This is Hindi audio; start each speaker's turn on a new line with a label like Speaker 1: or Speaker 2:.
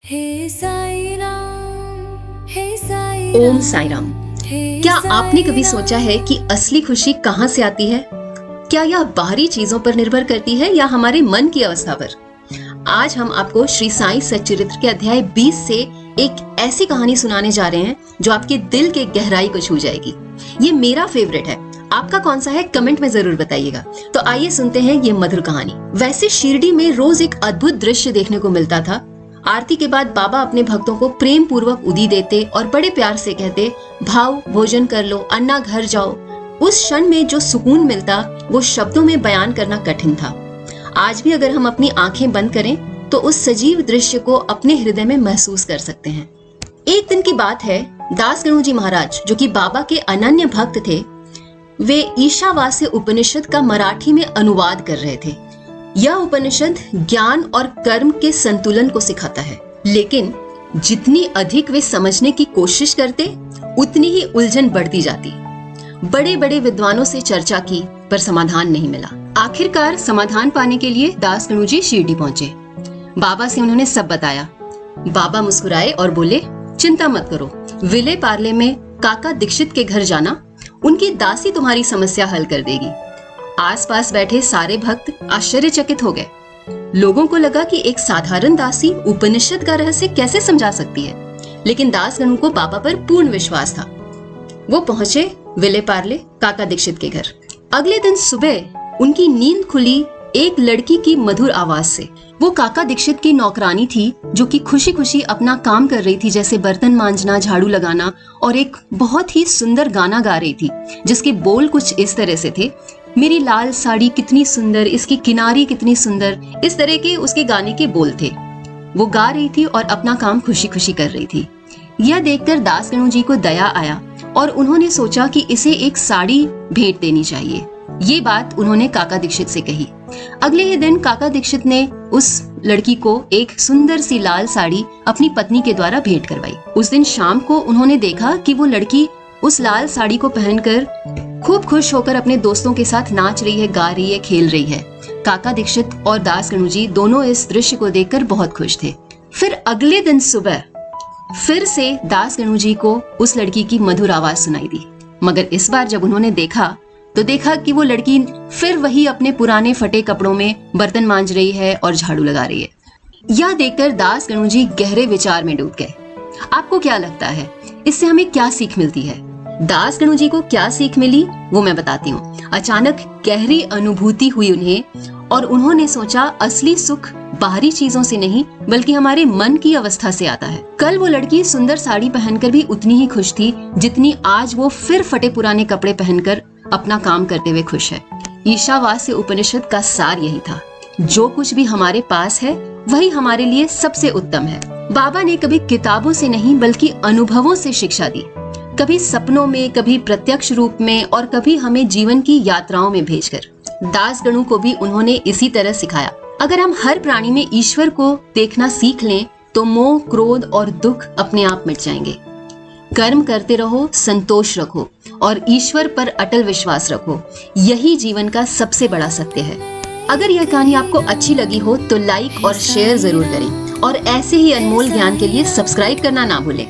Speaker 1: ओम साई राम। क्या आपने कभी सोचा है कि असली खुशी कहाँ से आती है? क्या यह बाहरी चीजों पर निर्भर करती है या हमारे मन की अवस्था पर? आज हम आपको श्री साई सच्चरित्र के अध्याय 20 से एक ऐसी कहानी सुनाने जा रहे हैं जो आपके दिल के गहराई को छू जाएगी। ये मेरा फेवरेट है, आपका कौन सा है कमेंट में जरूर बताइएगा। तो आइए सुनते हैं ये मधुर कहानी। वैसे शिरडी में रोज एक अद्भुत दृश्य देखने को मिलता था। आरती के बाद बाबा अपने भक्तों को प्रेम पूर्वक उदी देते और बड़े प्यार से कहते, भाव भोजन कर लो, अन्ना घर जाओ। उस क्षण में जो सुकून मिलता वो शब्दों में बयान करना कठिन था। आज भी अगर हम अपनी आंखें बंद करें तो उस सजीव दृश्य को अपने हृदय में महसूस कर सकते हैं। एक दिन की बात है, दास गणु जी महाराज जो कि बाबा के अनन्य भक्त थे, वे ईशावास्य उपनिषद का मराठी में अनुवाद कर रहे थे। यह उपनिषद ज्ञान और कर्म के संतुलन को सिखाता है, लेकिन जितनी अधिक वे समझने की कोशिश करते उतनी ही उलझन बढ़ती जाती। बड़े बड़े विद्वानों से चर्चा की पर समाधान नहीं मिला। आखिरकार समाधान पाने के लिए दास गणु जी शिरडी पहुंचे। बाबा से उन्होंने सब बताया। बाबा मुस्कुराए और बोले, चिंता मत करो, विले पार्ले में काका दीक्षित के घर जाना, उनकी दासी तुम्हारी समस्या हल कर देगी। आसपास बैठे सारे भक्त आश्चर्यचकित हो गए। लोगों को लगा कि एक साधारण दासी उपनिषद का रहस्य कैसे समझा सकती है, लेकिन दास गणु को बाबा पर पूर्ण विश्वास था। वो पहुंचे विले पार्ले काका दीक्षित के घर। अगले दिन सुबह उनकी नींद खुली एक लड़की की मधुर आवाज से। वो काका दीक्षित की नौकरानी थी जो कि खुशी खुशी अपना काम कर रही थी, जैसे बर्तन मांजना, झाड़ू लगाना, और एक बहुत ही सुंदर गाना गा रही थी जिसके बोल कुछ इस तरह से थे, मेरी लाल साड़ी कितनी सुंदर, इसकी किनारी कितनी सुंदर। इस तरह के उसके गाने के बोल थे। वो गा रही थी और अपना काम खुशी खुशी कर रही थी। यह देखकर दास गणु जी को दया आया और उन्होंने सोचा कि इसे एक साड़ी भेंट देनी चाहिए। ये बात उन्होंने काका दीक्षित से कही। अगले ही दिन काका दीक्षित ने उस लड़की को एक सुंदर सी लाल साड़ी अपनी पत्नी के द्वारा भेंट करवाई। उस दिन शाम को उन्होंने देखा कि वो लड़की उस लाल साड़ी को पहनकर खूब खुश होकर अपने दोस्तों के साथ नाच रही है, गा रही है, खेल रही है। काका दीक्षित और दास गणु जी दोनों इस दृश्य को देखकर बहुत खुश थे। फिर अगले दिन सुबह फिर से दास गणु जी को उस लड़की की मधुर आवाज सुनाई दी, मगर इस बार जब उन्होंने देखा तो देखा कि वो लड़की फिर वही अपने पुराने फटे कपड़ों में बर्तन मांज रही है और झाड़ू लगा रही है। यह देखकर दास गणु जी गहरे विचार में डूब गए। आपको क्या लगता है इससे हमें क्या सीख मिलती है? दास गणु जी को क्या सीख मिली वो मैं बताती हूँ। अचानक गहरी अनुभूति हुई उन्हें और उन्होंने सोचा, असली सुख बाहरी चीजों से नहीं बल्कि हमारे मन की अवस्था से आता है। कल वो लड़की सुंदर साड़ी पहनकर भी उतनी ही खुश थी जितनी आज वो फिर फटे पुराने कपड़े पहनकर अपना काम करते हुए खुश है। ईशावास्य उपनिषद का सार यही था, जो कुछ भी हमारे पास है वही हमारे लिए सबसे उत्तम है। बाबा ने कभी किताबों से नहीं बल्कि अनुभवों से शिक्षा दी, कभी सपनों में, कभी प्रत्यक्ष रूप में और कभी हमें जीवन की यात्राओं में भेजकर। दास गणु को भी उन्होंने इसी तरह सिखाया। अगर हम हर प्राणी में ईश्वर को देखना सीख लें तो मोह, क्रोध और दुख अपने आप मिट जाएंगे। कर्म करते रहो, संतोष रखो और ईश्वर पर अटल विश्वास रखो। यही जीवन का सबसे बड़ा सत्य है। अगर यह कहानी आपको अच्छी लगी हो तो लाइक और शेयर जरूर करें और ऐसे ही अनमोल ज्ञान के लिए सब्सक्राइब करना ना भूलें।